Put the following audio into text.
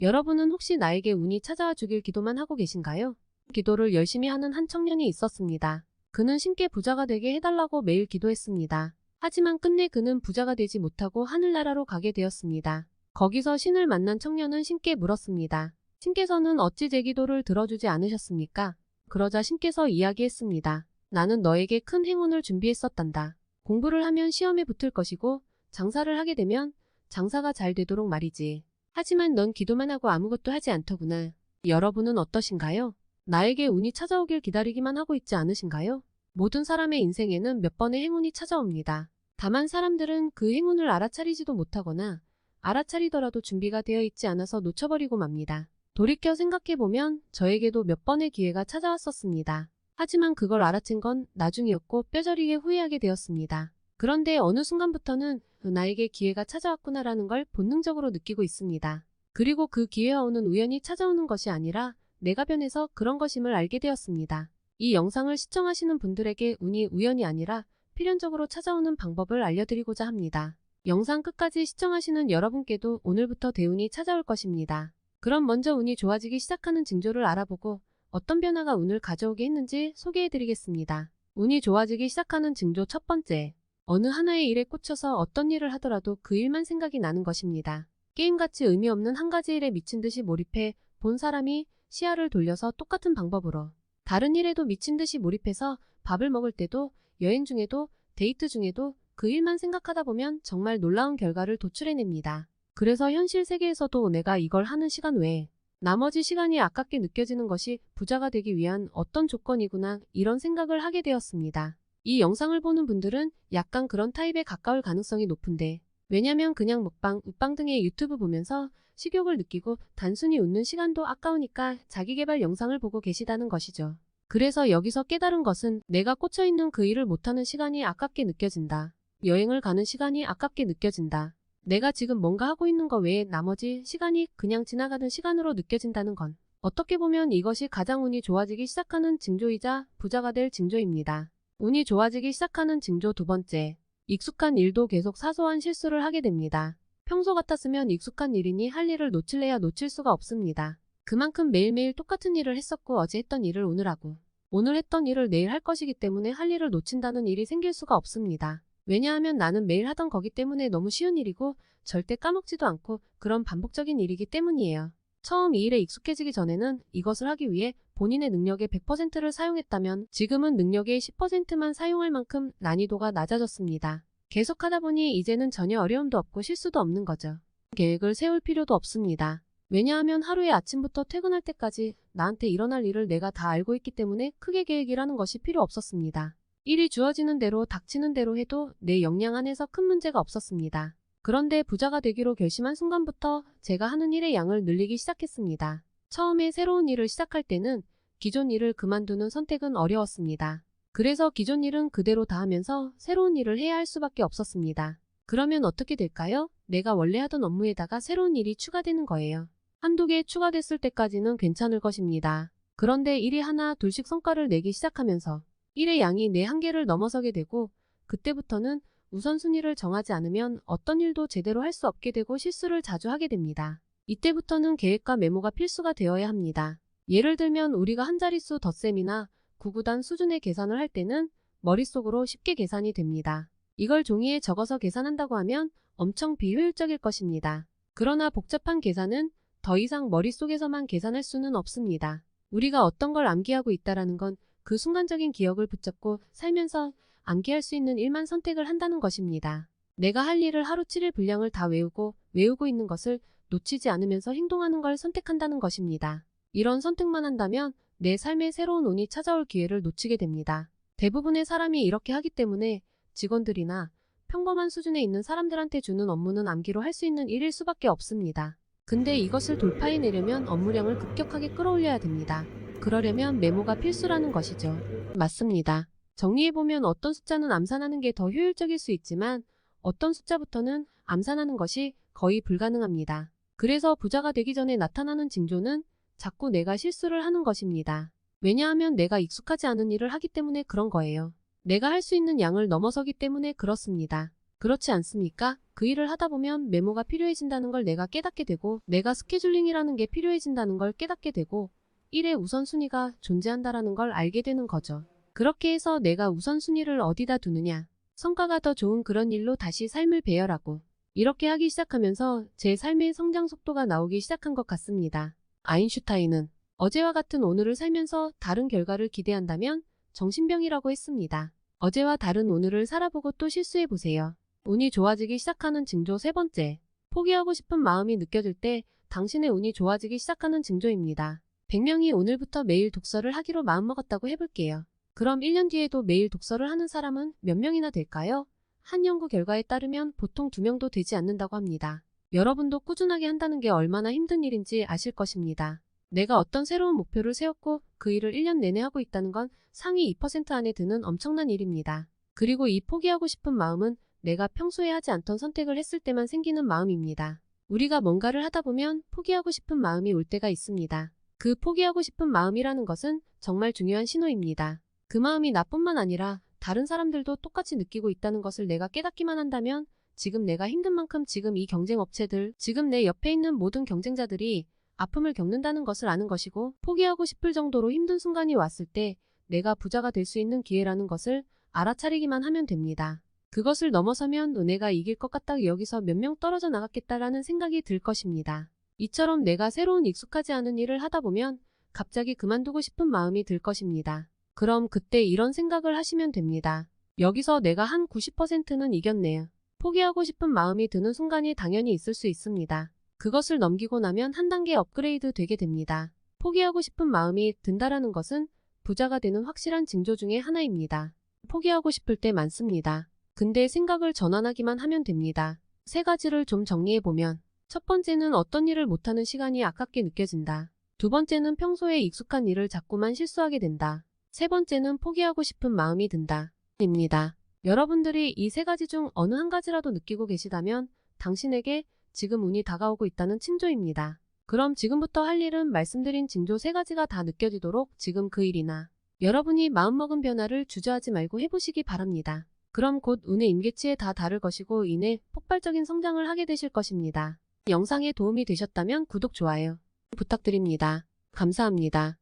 여러분은 혹시 나에게 운이 찾아와 주길 기도만 하고 계신가요? 기도를 열심히 하는 한 청년이 있었습니다. 그는 신께 부자가 되게 해달라고 매일 기도했습니다. 하지만 끝내 그는 부자가 되지 못하고 하늘나라로 가게 되었습니다. 거기서 신을 만난 청년은 신께 물었습니다. 신께서는 어찌 제 기도를 들어주지 않으셨습니까? 그러자 신께서 이야기했습니다. 나는 너에게 큰 행운을 준비했었단다. 공부를 하면 시험에 붙을 것이고 장사를 하게 되면 장사가 잘 되도록 말이지. 하지만 넌 기도만 하고 아무것도 하지 않더구나. 여러분은 어떠신가요? 나에게 운이 찾아오길 기다리기만 하고 있지 않으신가요? 모든 사람의 인생에는 몇 번의 행운이 찾아옵니다. 다만 사람들은 그 행운을 알아차리지도 못하거나 알아차리더라도 준비가 되어 있지 않아서 놓쳐버리고 맙니다. 돌이켜 생각해보면 저에게도 몇 번의 기회가 찾아왔었습니다. 하지만 그걸 알아챈 건 나중이었고 뼈저리게 후회하게 되었습니다. 그런데 어느 순간부터는 나에게 기회가 찾아왔구나라는 걸 본능적으로 느끼고 있습니다. 그리고 그 기회와 운은 우연히 찾아오는 것이 아니라 내가 변해서 그런 것임을 알게 되었습니다. 이 영상을 시청하시는 분들에게 운이 우연이 아니라 필연적으로 찾아오는 방법을 알려드리고자 합니다. 영상 끝까지 시청하시는 여러분께도 오늘부터 대운이 찾아올 것입니다. 그럼 먼저 운이 좋아지기 시작하는 징조를 알아보고 어떤 변화가 운을 가져오게 했는지 소개해드리겠습니다. 운이 좋아지기 시작하는 징조 첫 번째. 어느 하나의 일에 꽂혀서 어떤 일을 하더라도 그 일만 생각이 나는 것입니다. 게임같이 의미 없는 한 가지 일에 미친 듯이 몰입해 본 사람이 시야를 돌려서 똑같은 방법으로 다른 일에도 미친 듯이 몰입해서 밥을 먹을 때도 여행 중에도 데이트 중에도 그 일만 생각하다 보면 정말 놀라운 결과를 도출해냅니다. 그래서 현실 세계에서도 내가 이걸 하는 시간 외에 나머지 시간이 아깝게 느껴지는 것이 부자가 되기 위한 어떤 조건이구나 이런 생각을 하게 되었습니다. 이 영상을 보는 분들은 약간 그런 타입에 가까울 가능성이 높은데 왜냐면 그냥 먹방, 웃방 등의 유튜브 보면서 식욕을 느끼고 단순히 웃는 시간도 아까우니까 자기계발 영상을 보고 계시다는 것이죠. 그래서 여기서 깨달은 것은 내가 꽂혀있는 그 일을 못하는 시간이 아깝게 느껴진다. 여행을 가는 시간이 아깝게 느껴진다. 내가 지금 뭔가 하고 있는 것 외에 나머지 시간이 그냥 지나가는 시간으로 느껴진다는 건 어떻게 보면 이것이 가장 운이 좋아지기 시작하는 징조이자 부자가 될 징조입니다. 운이 좋아지기 시작하는 징조 두 번째. 익숙한 일도 계속 사소한 실수를 하게 됩니다. 평소 같았으면 익숙한 일이니 할 일을 놓칠래야 놓칠 수가 없습니다. 그만큼 매일매일 똑같은 일을 했었고 어제 했던 일을 오늘 하고 오늘 했던 일을 내일 할 것이기 때문에 할 일을 놓친다는 일이 생길 수가 없습니다. 왜냐하면 나는 매일 하던 거기 때문에 너무 쉬운 일이고 절대 까먹지도 않고 그런 반복적인 일이기 때문이에요. 처음 이 일에 익숙해지기 전에는 이것을 하기 위해 본인의 능력의 100%를 사용했다면 지금은 능력의 10%만 사용할 만큼 난이도가 낮아졌습니다. 계속하다 보니 이제는 전혀 어려움도 없고 실수도 없는 거죠. 계획을 세울 필요도 없습니다. 왜냐하면 하루의 아침부터 퇴근할 때까지 나한테 일어날 일을 내가 다 알고 있기 때문에 크게 계획이라는 것이 필요 없었습니다. 일이 주어지는 대로 닥치는 대로 해도 내 역량 안에서 큰 문제가 없었습니다. 그런데 부자가 되기로 결심한 순간부터 제가 하는 일의 양을 늘리기 시작했습니다. 처음에 새로운 일을 시작할 때는 기존 일을 그만두는 선택은 어려웠습니다. 그래서 기존 일은 그대로 다 하면서 새로운 일을 해야 할 수밖에 없었습니다. 그러면 어떻게 될까요? 내가 원래 하던 업무에다가 새로운 일이 추가되는 거예요. 한두 개 추가됐을 때까지는 괜찮을 것입니다. 그런데 일이 하나 둘씩 성과를 내기 시작하면서 일의 양이 내 한계를 넘어서게 되고 그때부터는 우선순위를 정하지 않으면 어떤 일도 제대로 할 수 없게 되고 실수를 자주 하게 됩니다. 이때부터는 계획과 메모가 필수가 되어야 합니다. 예를 들면 우리가 한 자릿수 덧셈이나 구구단 수준의 계산을 할 때는 머릿속으로 쉽게 계산이 됩니다. 이걸 종이에 적어서 계산한다고 하면 엄청 비효율적일 것입니다. 그러나 복잡한 계산은 더 이상 머릿속에서만 계산할 수는 없습니다. 우리가 어떤 걸 암기하고 있다라는 건 그 순간적인 기억을 붙잡고 살면서 암기할 수 있는 일만 선택을 한다는 것입니다. 내가 할 일을 하루 7일 분량을 다 외우고 있는 것을 놓치지 않으면서 행동하는 걸 선택한다는 것입니다. 이런 선택만 한다면 내 삶에 새로운 운이 찾아올 기회를 놓치게 됩니다. 대부분의 사람이 이렇게 하기 때문에 직원들이나 평범한 수준에 있는 사람들한테 주는 업무는 암기로 할 수 있는 일일 수밖에 없습니다. 근데 이것을 돌파해내려면 업무량을 급격하게 끌어올려야 됩니다. 그러려면 메모가 필수라는 것이죠. 맞습니다. 정리해보면 어떤 숫자는 암산하는 게 더 효율적일 수 있지만 어떤 숫자부터는 암산하는 것이 거의 불가능합니다. 그래서 부자가 되기 전에 나타나는 징조는 자꾸 내가 실수를 하는 것입니다. 왜냐하면 내가 익숙하지 않은 일을 하기 때문에 그런 거예요. 내가 할 수 있는 양을 넘어서기 때문에 그렇습니다. 그렇지 않습니까? 그 일을 하다 보면 메모가 필요해진다는 걸 내가 깨닫게 되고, 내가 스케줄링이라는 게 필요해진다는 걸 깨닫게 되고, 일의 우선순위가 존재한다라는 걸 알게 되는 거죠. 그렇게 해서 내가 우선순위를 어디다 두느냐, 성과가 더 좋은 그런 일로 다시 삶을 배열하고, 이렇게 하기 시작하면서 제 삶의 성장 속도가 나오기 시작한 것 같습니다. 아인슈타인은 어제와 같은 오늘을 살면서 다른 결과를 기대한다면 정신병이라고 했습니다. 어제와 다른 오늘을 살아보고 또 실수해보세요. 운이 좋아지기 시작하는 징조 세 번째, 포기하고 싶은 마음이 느껴질 때 당신의 운이 좋아지기 시작하는 징조입니다. 100명이 오늘부터 매일 독서를 하기로 마음먹었다고 해볼게요. 그럼 1년 뒤에도 매일 독서를 하는 사람은 몇 명이나 될까요? 한 연구 결과에 따르면 보통 2명도 되지 않는다고 합니다. 여러분도 꾸준하게 한다는 게 얼마나 힘든 일인지 아실 것입니다. 내가 어떤 새로운 목표를 세웠고 그 일을 1년 내내 하고 있다는 건 상위 2% 안에 드는 엄청난 일입니다. 그리고 이 포기하고 싶은 마음은 내가 평소에 하지 않던 선택을 했을 때만 생기는 마음입니다. 우리가 뭔가를 하다 보면 포기하고 싶은 마음이 올 때가 있습니다. 그 포기하고 싶은 마음이라는 것은 정말 중요한 신호입니다. 그 마음이 나뿐만 아니라 다른 사람들도 똑같이 느끼고 있다는 것을 내가 깨닫기만 한다면 지금 내가 힘든 만큼 지금 이 경쟁 업체들, 지금 내 옆에 있는 모든 경쟁자들이 아픔을 겪는다는 것을 아는 것이고, 포기하고 싶을 정도로 힘든 순간이 왔을 때 내가 부자가 될 수 있는 기회라는 것을 알아차리기만 하면 됩니다. 그것을 넘어서면 은혜가 이길 것 같다, 여기서 몇 명 떨어져 나갔겠다라는 생각이 들 것입니다. 이처럼 내가 새로운 익숙하지 않은 일을 하다 보면 갑자기 그만두고 싶은 마음이 들 것입니다. 그럼 그때 이런 생각을 하시면 됩니다. 여기서 내가 한 90%는 이겼네요. 포기하고 싶은 마음이 드는 순간이 당연히 있을 수 있습니다. 그것을 넘기고 나면 한 단계 업그레이드 되게 됩니다. 포기하고 싶은 마음이 든다라는 것은 부자가 되는 확실한 징조 중에 하나입니다. 포기하고 싶을 때 많습니다. 근데 생각을 전환하기만 하면 됩니다. 세 가지를 좀 정리해보면, 첫 번째는 어떤 일을 못하는 시간이 아깝게 느껴진다. 두 번째는 평소에 익숙한 일을 자꾸만 실수하게 된다. 세 번째는 포기하고 싶은 마음이 든다. 입니다. 여러분들이 이 세 가지 중 어느 한 가지라도 느끼고 계시다면 당신에게 지금 운이 다가오고 있다는 징조입니다. 그럼 지금부터 할 일은 말씀드린 징조 세 가지가 다 느껴지도록 지금 그 일이나 여러분이 마음먹은 변화를 주저하지 말고 해보시기 바랍니다. 그럼 곧 운의 임계치에 다 다를 것이고 이내 폭발적인 성장을 하게 되실 것입니다. 영상에 도움이 되셨다면 구독, 좋아요 부탁드립니다. 감사합니다.